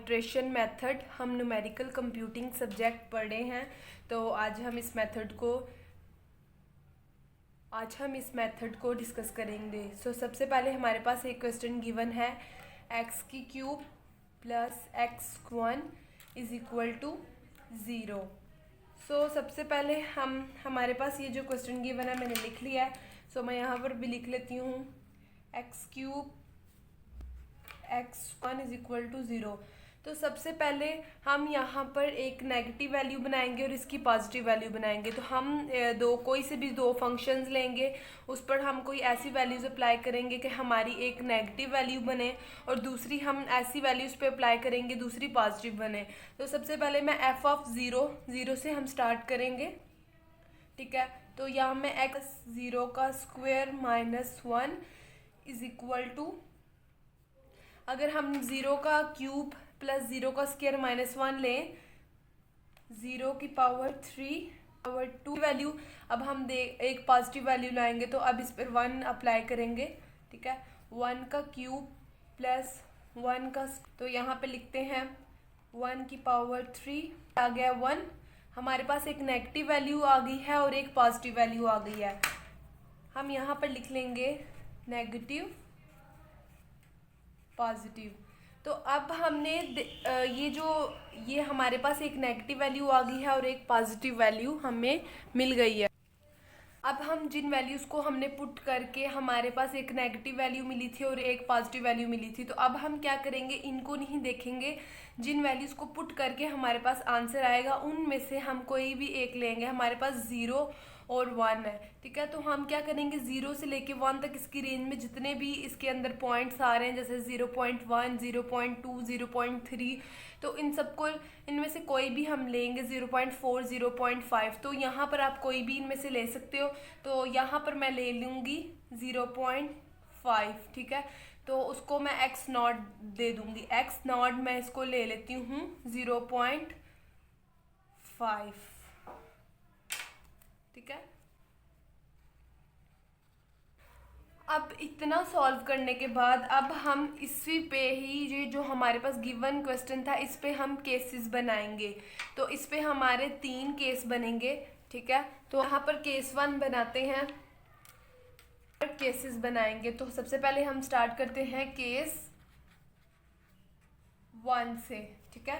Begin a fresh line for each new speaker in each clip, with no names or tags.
Iteration method हम numerical computing subject पढ़े हैं। तो आज हम इस मेथड को डिस्कस करेंगे। सबसे पहले हमारे पास एक क्वेश्चन गिवन है, x³ plus x1 is equal to 0। सबसे पहले हमारे पास ये जो क्वेश्चन गिवन है मैंने लिख लिया है। मैं यहाँ पर भी लिख लेती हूँ, x³ x1 is equal to 0। तो सबसे पहले हम यहाँ पर एक नेगेटिव वैल्यू बनाएंगे और इसकी पॉजिटिव वैल्यू बनाएंगे। तो हम कोई से भी दो फंक्शंस लेंगे, उस पर हम कोई ऐसी वैल्यूज़ अप्लाई करेंगे कि हमारी एक नेगेटिव वैल्यू बने और दूसरी हम ऐसी वैल्यूज़ पे अप्लाई करेंगे दूसरी पॉजिटिव बने। तो सबसे पहले मैं f(0) से हम स्टार्ट करेंगे, ठीक है। तो यहाँ में x0 का square minus 1 is equal to, अगर हम 0 का क्यूब प्लस 0 का स्क्वायर माइनस 1 लें, 0 की पावर 3 पावर 2 वैल्यू। अब हम एक पॉजिटिव वैल्यू लाएंगे, तो अब इस पर 1 अप्लाई करेंगे, ठीक है। 1 का क्यूब प्लस 1 का, तो यहाँ पे लिखते हैं 1 की पावर 3 आ गया 1। हमारे पास एक नेगेटिव वैल्यू आ गई है और एक पॉजिटिव वैल्यू आ गई है। हम यहाँ पर लिख लेंगे नेगेटिव पॉजिटिव। तो अब हमने ये हमारे पास एक नेगेटिव वैल्यू आ गई है और एक पॉजिटिव वैल्यू हमें मिल गई है। अब हम जिन वैल्यूज़ को हमने पुट करके हमारे पास एक नेगेटिव वैल्यू मिली थी और एक पॉजिटिव वैल्यू मिली थी, तो अब हम क्या करेंगे, इनको नहीं देखेंगे। जिन वैल्यूज़ को पुट करके हमारे पास आंसर आएगा उनमें से हम कोई भी एक लेंगे। हमारे पास 0 और 1 है, ठीक है। तो हम क्या करेंगे, 0 से लेके 1 तक इसकी रेंज में जितने भी इसके अंदर पॉइंट्स आ रहे हैं, जैसे 0.1, 0.2, 0.3, तो इनमें से कोई भी हम लेंगे। 0.4, 0.5, तो यहाँ पर आप कोई भी इनमें से ले सकते हो। तो यहाँ पर मैं ले लूँगी 0.5, ठीक है। तो उसको मैं x0 दे दूँगी। x0 मैं इसको ले लेती हूँ 0.5, ठीक है। अब इतना सॉल्व करने के बाद अब हम इसी पे ही ये जो हमारे पास गिवन क्वेश्चन था इस पे हम केसेस बनाएंगे। तो इस पे हमारे 3 केस बनेंगे, ठीक है। तो यहाँ पर केस 1 बनाते हैं, केसेस बनाएंगे। तो सबसे पहले हम स्टार्ट करते हैं केस 1 से, ठीक है।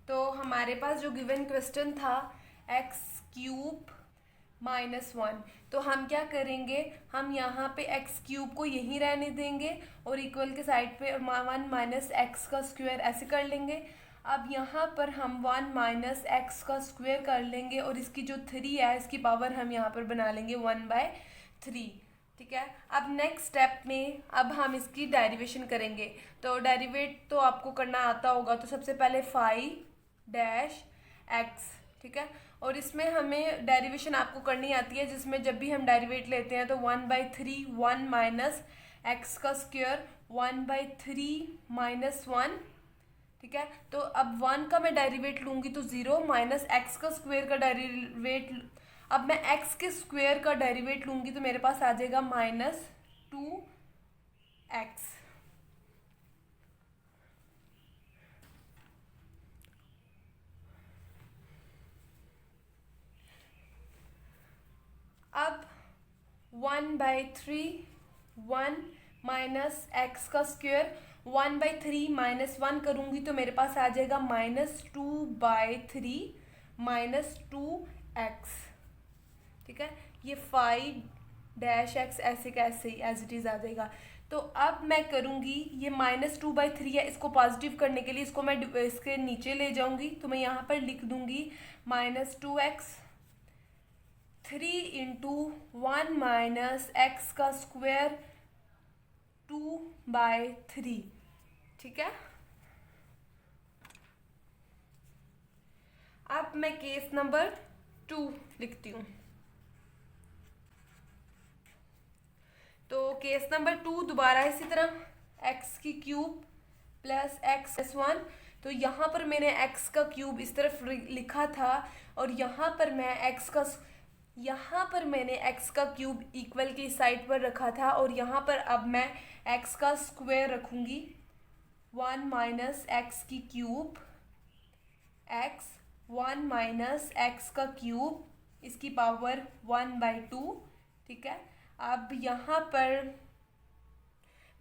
तो हमारे पास जो गिवन क्वेश्चन था x³ -1, तो हम क्या करेंगे, हम यहाँ पे x³ को यहीं रहने देंगे और इक्वल के साइड पे 1 माइनस एक्स का स्क्वायर ऐसे कर लेंगे। अब यहाँ पर हम 1 माइनस एक्स का स्क्वायर कर लेंगे और इसकी जो 3 है इसकी पावर हम यहाँ पर बना लेंगे 1/3, ठीक है। अब नेक्स्ट स्टेप में अब हम इसकी डेरिवेशन करेंगे। तो डेरिवेट तो आपको करना आता होगा। तो सबसे पहले phi-x, ठीक है। और इसमें हमें डेरिवेशन आपको करनी आती है, जिसमें जब भी हम डेरिवेट लेते हैं तो 1/3, 1 माइनस एक्स का स्क्वायर 1/3 माइनस 1, ठीक है। तो अब 1 का मैं डेरिवेट लूँगी तो 0 माइनस एक्स का स्क्वायर का डेरिवेट, अब मैं एक्स के स्क्वायर का डेरिवेट लूँगी तो मेरे पास आ जाएगा -2x। अब 1/3, 1 माइनस एक्स का स्क्वायर 1/3 माइनस 1 करूँगी तो मेरे पास आ जाएगा -2/3 माइनस 2x, ठीक है। ये phi-x ऐसे कैसे ही एज इट इज़ आ जाएगा। तो अब मैं करूँगी, ये -2/3 है, इसको पॉजिटिव करने के लिए इसको मैं इसके नीचे ले जाऊँगी। तो मैं यहाँ पर लिख दूँगी -2x, 3 इंटू 1 माइनस एक्स का स्क्वायर 2/3, ठीक है। अब मैं केस नंबर 2 लिखती हूँ। तो केस नंबर 2 दोबारा इसी तरह x³ प्लस x+1। तो यहाँ पर मैंने x का क्यूब इस तरफ लिखा था और यहाँ पर मैंने x का क्यूब इक्वल की साइड पर रखा था और यहाँ पर अब मैं x का स्क्वायर रखूँगी, 1 माइनस एक्स की क्यूब एक्स 1 माइनस एक्स का क्यूब इसकी पावर 1/2। ठीक है, अब यहाँ पर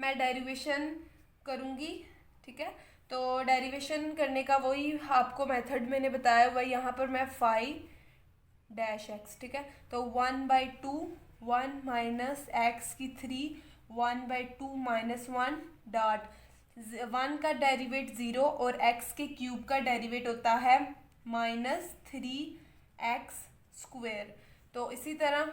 मैं डेरिवेशन करूँगी। ठीक है, तो डेरिवेशन करने का वही आपको मेथड मैंने बताया हुआ, यहाँ पर मैं फाई -x। ठीक है, तो 1/2 1 माइनस एक्स की 3 1/2 माइनस 1 डॉट 1 का डेरिवेट 0 और x के क्यूब का डेरिवेट होता है -3x²। तो इसी तरह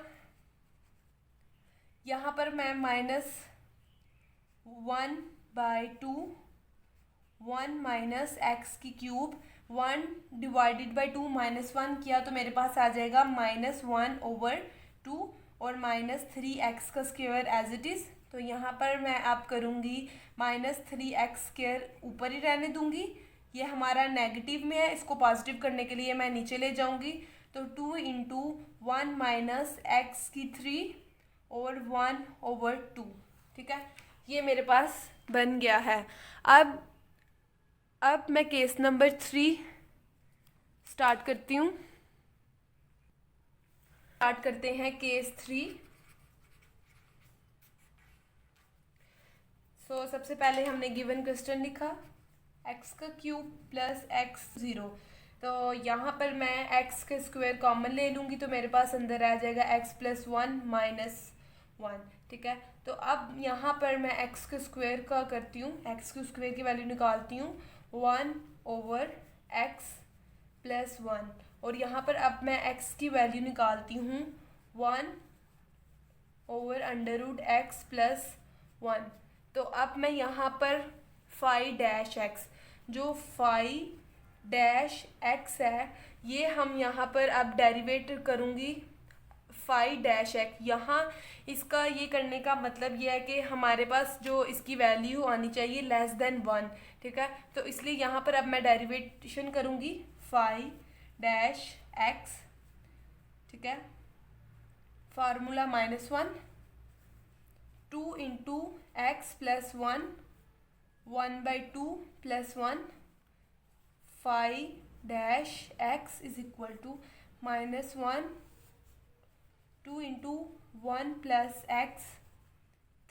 यहाँ पर मैं -1/2 1 माइनस एक्स की क्यूब 1 डिवाइडेड बाई 2 -1 किया तो मेरे पास आ जाएगा -1/2 और -3x का स्क्वायर एज इट इज़। तो यहाँ पर मैं अब करूँगी -3x² ऊपर ही रहने दूँगी, ये हमारा नेगेटिव में है, इसको पॉजिटिव करने के लिए मैं नीचे ले जाऊँगी। तो 2 इंटू 1 माइनस एक्स की 3 और 1/2। ठीक है, ये मेरे पास बन गया है। अब मैं केस नंबर 3 स्टार्ट करती हूँ। स्टार्ट करते हैं केस 3। सबसे पहले हमने गिवन क्वेश्चन लिखा x का क्यूब प्लस x 0। तो यहाँ पर मैं x के स्क्वायर कॉमन ले लूँगी तो मेरे पास अंदर आ जाएगा x + 1 - 1। ठीक है, तो अब यहाँ पर मैं x के स्क्वायर का करती हूँ, x के स्क्वायर की वैल्यू निकालती हूँ 1/x + 1 और यहाँ पर अब मैं x की वैल्यू निकालती हूँ 1/√x + 1। तो अब मैं यहाँ पर फाई-x, जो फाई-x है, ये हम यहाँ पर अब डेरिवेट करूँगी फाई-x। यहाँ इसका ये करने का मतलब ये है कि हमारे पास जो इसकी वैल्यू आनी चाहिए <1। ठीक है, तो इसलिए यहाँ पर अब मैं डेरिवेशन करूँगी फाई-x। ठीक है, फार्मूला -1 2 इंटू x + 1 1/2 + 1 फाई-x is equal to -1 2 into 1 + x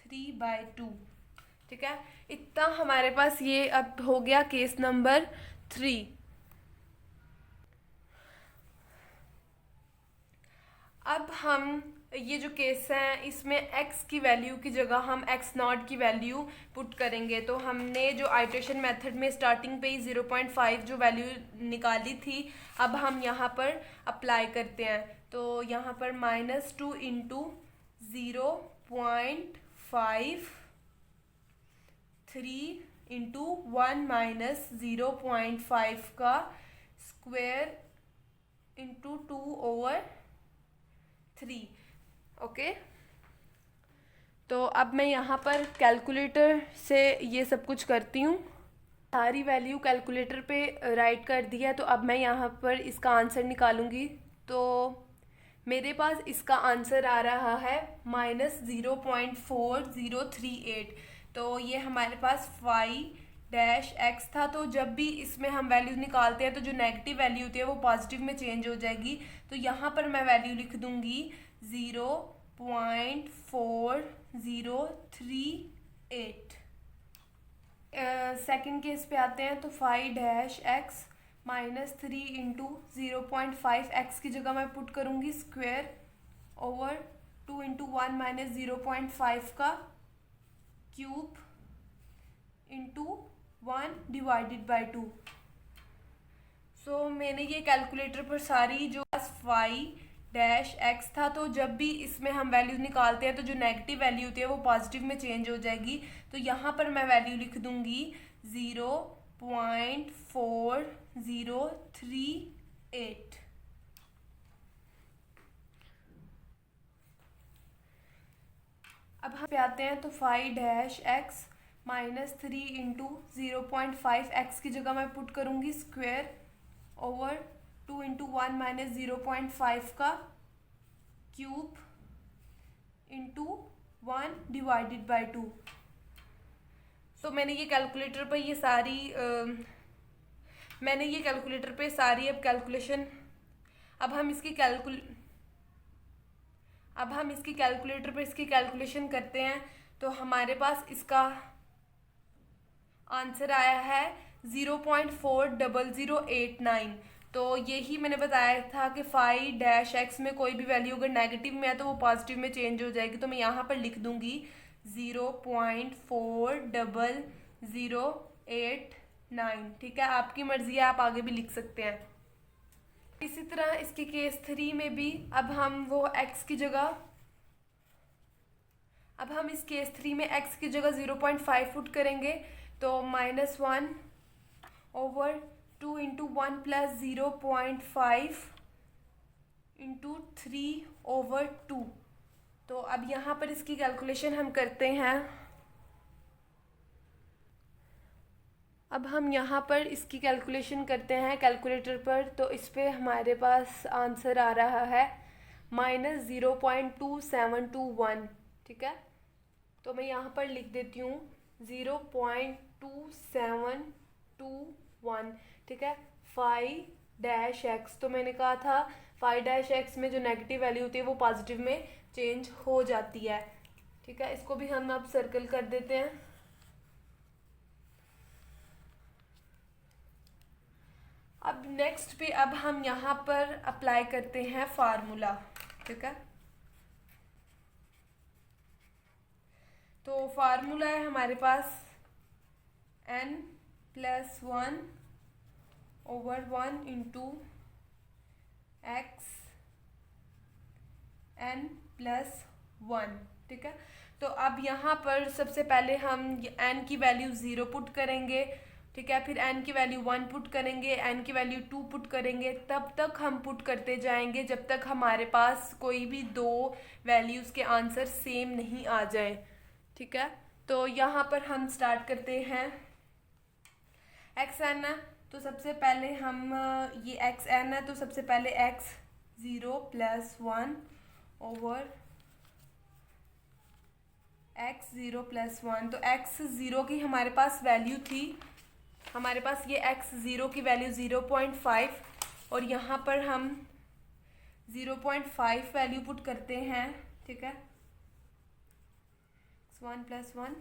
3/2। ठीक है, इतना हमारे पास ये अब हो गया केस नंबर 3। अब हम ये जो केस है इसमें x की वैल्यू की जगह हम x0 की वैल्यू पुट करेंगे। तो हमने जो आइट्रेशन मेथड में स्टार्टिंग पे ही 0.5 जो वैल्यू निकाली थी, अब हम यहाँ पर अप्लाई करते हैं। तो यहाँ पर -2 इंटू 0.5 3 इंटू 1 माइनस 0.5 का स्क्वायर इंटू 2/3। ओके, तो अब मैं यहाँ पर कैलकुलेटर से ये सब कुछ करती हूँ। सारी वैल्यू कैलकुलेटर पे राइट कर दिया, तो अब मैं यहाँ पर इसका आंसर निकालूंगी। तो मेरे पास इसका आंसर आ रहा है -0.4038। तो ये हमारे पास फाई-x था। तो जब भी इसमें हम वैल्यू निकालते हैं तो जो नेगेटिव वैल्यू होती है वो पॉजिटिव में चेंज हो जाएगी। तो यहाँ पर मैं वैल्यू लिख दूँगी 0.4038। सेकेंड केस पे आते हैं। तो फाई-x -3 इंटू 0.5x की जगह मैं पुट करूँगी स्क्वायर ओवर 2 इंटू 1 माइनस 0.5 का क्यूब इंटू 1 डिवाइडेड बाई 2। सो मैंने ये कैलकुलेटर पर सारी जो फाई-x था, तो जब भी इसमें हम वैल्यू निकालते हैं तो जो नेगेटिव वैल्यू होती है वो पॉजिटिव में चेंज हो जाएगी। तो यहाँ पर मैं वैल्यू लिख दूँगी 0.4038। अब हम पे आते हैं। तो फाई-x -3 इंटू 0.5x की जगह मैं पुट करूँगी स्क्वायर ओवर 2 इंटू 1 माइनस 0.5 का क्यूब इंटू 1 डिवाइडेड बाई 2। तो मैंने ये कैलकुलेटर पर ये सारी अब कैलकुलेशन अब हम इसकी कैलकुलेटर पर इसकी कैलकुलेशन करते हैं। तो हमारे पास इसका आंसर आया है 0.40089। तो यही मैंने बताया था कि फाई डैश एक्स में कोई भी वैल्यू अगर नेगेटिव में है तो वो पॉजिटिव में चेंज हो जाएगी। तो मैं यहाँ पर लिख दूंगी 0.40089। ठीक है, आपकी मर्जी है, आप आगे भी लिख सकते हैं। इसी तरह इसके केस 3 में भी अब हम इस केस 3 में x की जगह 0.5 पुट करेंगे। तो -1/2 इंटू 1 प्लस 0.5 इंटू 3/2। तो अब यहाँ पर इसकी कैलकुलेशन हम करते हैं। कैलकुलेटर पर। तो इस पर हमारे पास आंसर आ रहा है -0.2721। ठीक है, तो मैं यहाँ पर लिख देती हूँ 0.2721। ठीक है, फाई डैश एक्स, तो मैंने कहा था फाई डैश एक्स में जो नेगेटिव वैल्यू होती है वो पॉजिटिव में चेंज हो जाती है। ठीक है, इसको भी हम अब सर्कल कर देते हैं। अब नेक्स्ट पे अब हम यहाँ पर अप्लाई करते हैं फार्मूला। ठीक है, तो फार्मूला है हमारे पास n+1/1 इंटू x n+1। ठीक है, तो अब यहाँ पर सबसे पहले हम n की वैल्यू 0 पुट करेंगे। ठीक है, फिर n की वैल्यू 1 पुट करेंगे, n की वैल्यू 2 पुट करेंगे। तब तक हम पुट करते जाएंगे जब तक हमारे पास कोई भी दो वैल्यूज़ के आंसर सेम नहीं आ जाए। ठीक है, तो यहाँ पर हम स्टार्ट करते हैं। xn है, तो सबसे पहले हम ये xn है, तो सबसे पहले x0 + 1 ओवर x0 + 1। तो x0 की हमारे पास वैल्यू थी, हमारे पास ये x0 की वैल्यू 0.5 और यहाँ पर हम 0.5 वैल्यू पुट करते हैं। ठीक है, x1 + 1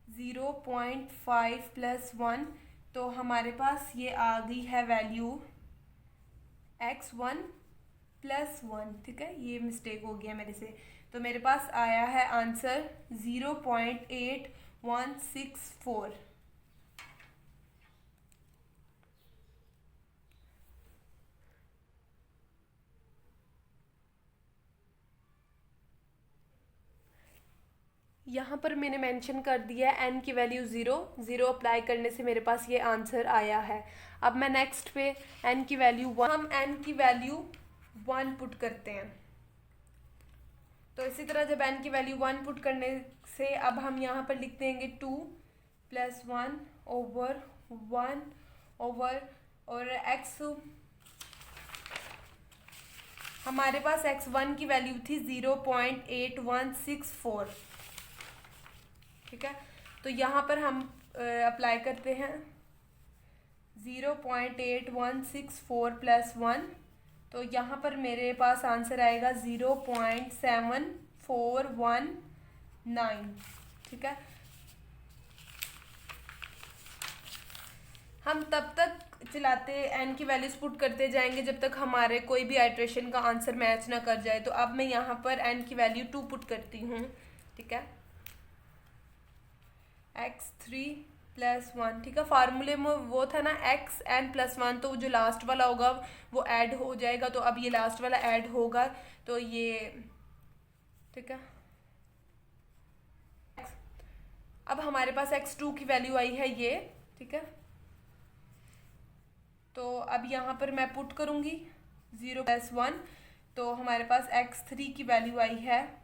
0.5 + 1। तो हमारे पास ये आ गई है वैल्यू x1 + 1। ठीक है, ये मिस्टेक हो गया मेरे से। तो मेरे पास आया है आंसर 0.8164। यहाँ पर मैंने मेंशन कर दिया है n की वैल्यू 0 अप्लाई करने से मेरे पास ये आंसर आया है। अब मैं नेक्स्ट पे n की वैल्यू 1, हम n की वैल्यू 1 पुट करते हैं। तो इसी तरह जब n की वैल्यू 1 पुट करने से अब हम यहाँ पर लिख देंगे 2 + 1 ओवर 1 ओवर और x, हमारे पास x1 की वैल्यू थी 0.8164। ठीक है, तो यहाँ पर हम अप्लाई करते हैं 0.8164 + 1। तो यहाँ पर मेरे पास आंसर आएगा 0.7419। ठीक है, हम तब तक चलाते n की वैल्यूज पुट करते जाएंगे जब तक हमारे कोई भी आइट्रेशन का आंसर मैच ना कर जाए। तो अब मैं यहाँ पर n की वैल्यू 2 पुट करती हूँ। ठीक है, x3 + 1। ठीक है, फार्मूले में वो था ना xn+1, तो जो लास्ट वाला होगा वो ऐड हो जाएगा। तो अब ये लास्ट वाला ऐड होगा, तो ये ठीक है। अब हमारे पास x2 की वैल्यू आई है ये। ठीक है, तो अब यहाँ पर मैं पुट करूँगी 0 + 1। तो हमारे पास x3 की वैल्यू आई है,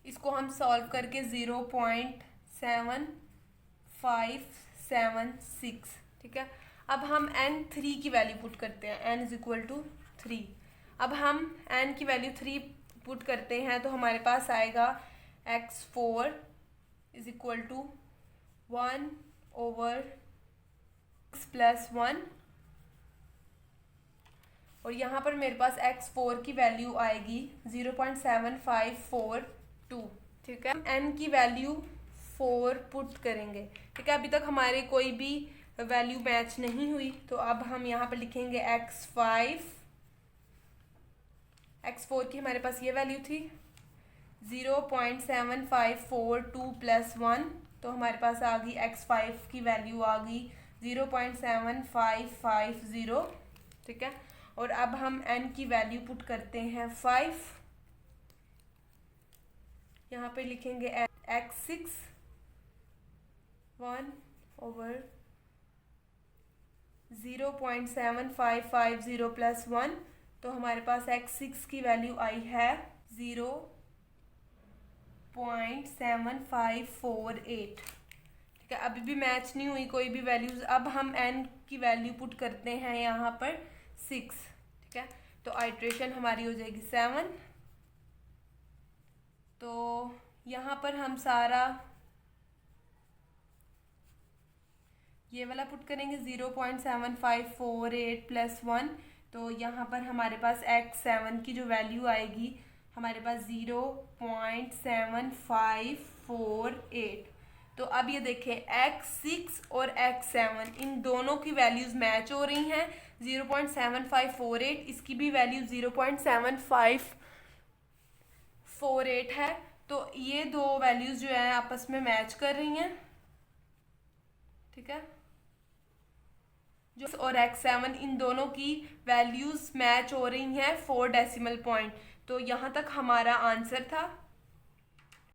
इसको हम सॉल्व करके 0.7576। ठीक है, अब हम n3 की वैल्यू पुट करते हैं, n = 3। अब हम n की वैल्यू 3 पुट करते हैं तो हमारे पास आएगा x4 is equal to 1/x+1 और यहाँ पर मेरे पास x4 की वैल्यू आएगी 0.7542। ठीक है, n की वैल्यू 4 पुट करेंगे। ठीक है, अभी तक हमारे कोई भी वैल्यू मैच नहीं हुई तो अब हम यहाँ पर लिखेंगे x4 की हमारे पास ये वैल्यू थी 0.7542 + 1 तो हमारे पास आ गई x5 की वैल्यू आ गई 0.7550। ठीक है, और अब हम n की वैल्यू पुट करते हैं 5, यहाँ पे लिखेंगे x6 1/0.7550 + 1 तो हमारे पास x6 की वैल्यू आई है 0.7548। ठीक है, अभी भी मैच नहीं हुई कोई भी वैल्यूज। अब हम n की वैल्यू पुट करते हैं यहाँ पर 6। ठीक है, तो आइट्रेशन हमारी हो जाएगी 7। तो यहाँ पर हम सारा ये वाला पुट करेंगे 0.7548 + 1 तो यहाँ पर हमारे पास x7 की जो वैल्यू आएगी हमारे पास 0.7548। तो अब ये देखें x6 और x7 इन दोनों की वैल्यूज मैच हो रही हैं 0.7548, इसकी भी वैल्यू 0.7548 है। तो ये दो वैल्यूज जो है आपस में मैच कर रही हैं। ठीक है, जो और x7 इन दोनों की वैल्यूज मैच हो रही हैं 4 डेसिमल पॉइंट। तो यहाँ तक हमारा आंसर था।